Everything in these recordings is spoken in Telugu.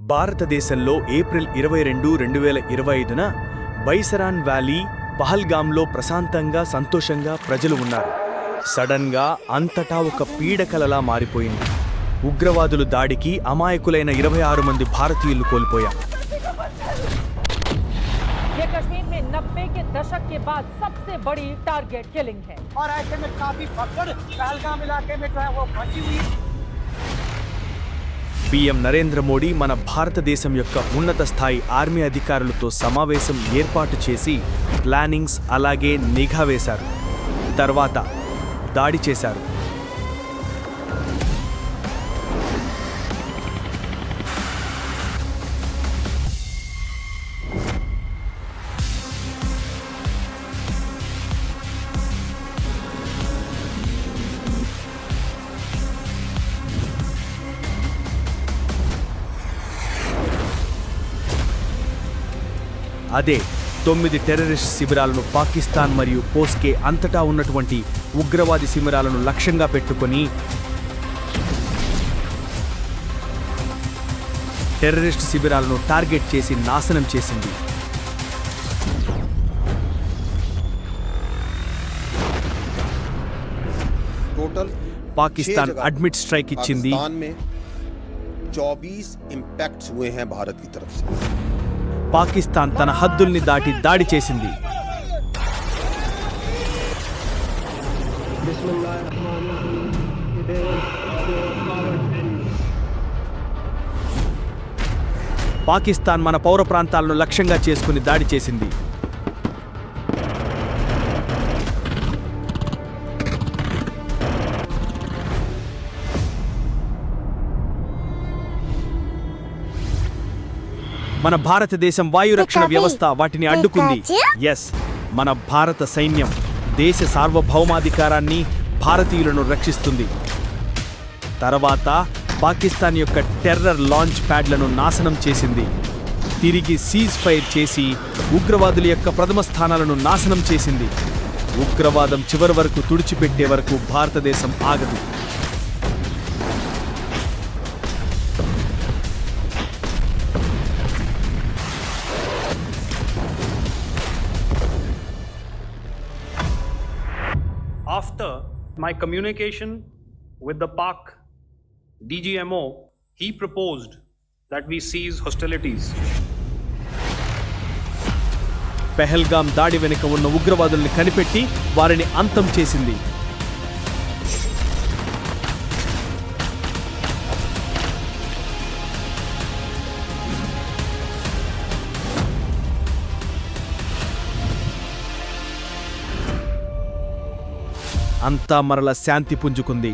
భారతదేశంలో ఏప్రిల్ 22, 2025న బైసరాన్ వ్యాలీ పహల్గామ్లో ప్రశాంతంగా సంతోషంగా ప్రజలు ఉన్నారు. సడన్గా అంతటా ఒక పీడకలలా మారిపోయింది. ఉగ్రవాదులు దాడికి అమాయకులైన 26 మంది భారతీయులు కోల్పోయారు. ये कश्मीर में 90 के दशक के बाद सबसे बड़ी टारगेट किलिंग है और ऐसे में काफी भगदड़ पहलगाम इलाके में जो है वो मची हुई. పీఎం నరేంద్ర మోడీ మన భారతదేశం యొక్క ఉన్నత స్థాయి ఆర్మీ అధికారులతో సమావేశం ఏర్పాటు చేసి ప్లానింగ్స్ అలాగే నిఘా వేశారు. తర్వాత దాడి చేశారు. అదే 9 టెర్రరిస్ట్ శిబిరాలను పాకిస్తాన్ మరియు పోస్కే అంతటా ఉన్నటువంటి ఉగ్రవాది శిబిరాలను లక్ష్యంగా పెట్టుకొని టెర్రరిస్ట్ శిబిరాలను టార్గెట్ చేసి నాశనం చేసింది. పాకిస్తాన్ అడ్మిట్ స్ట్రైక్ ఇచ్చింది. 24 इंपैक्ट्स हुए हैं भारत की तरफ से. పాకిస్తాన్ తన హద్దుల్ని దాటి దాడి చేసింది. పాకిస్తాన్ మన పౌర ప్రాంతాలను లక్ష్యంగా చేసుకుని దాడి చేసింది. మన భారతదేశం వాయు రక్షణ వ్యవస్థ వాటిని అడ్డుకుంది. ఎస్, మన భారత సైన్యం దేశ సార్వభౌమాధికారాన్ని, భారతీయులను రక్షిస్తుంది. తర్వాత పాకిస్తాన్ యొక్క టెర్రర్ లాంచ్ ప్యాడ్లను నాశనం చేసింది. తిరిగి సీజ్ ఫైర్ చేసి ఉగ్రవాదుల యొక్క ప్రథమ స్థానాలను నాశనం చేసింది. ఉగ్రవాదం చివరి వరకు తుడిచిపెట్టే వరకు భారతదేశం ఆగదు. After my communication with the Pak DGMO, he proposed that we cease hostilities. Pahalgam దాడి వెనుక ఉన్న ఉగ్రవాదుల్ని కనిపెట్టి వారిని అంతం చేసింది. అంతా మరల శాంతి పుంజుకుంది.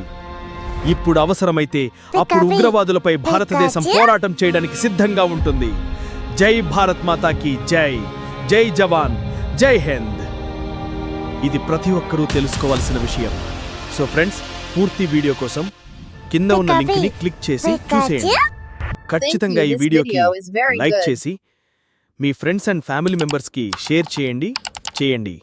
ఇప్పుడు అవసరమైతే అప్పుడు ఉగ్రవాదులపై భారతదేశం పోరాటం చేయడానికి సిద్ధంగా ఉంటుంది. జై భారత్ మాతాకి జై. జై జవాన్, జై హింద్. ఇది ప్రతి ఒక్కరూ తెలుసుకోవాల్సిన విషయం. సో ఫ్రెండ్స్, పూర్తి వీడియో కోసం కింద ఉన్న లింక్ని క్లిక్ చేసి చూసేయండి. ఖచ్చితంగా ఈ వీడియోకి లైక్ చేసి మీ ఫ్రెండ్స్ అండ్ ఫ్యామిలీ మెంబర్స్కి షేర్ చేయండి.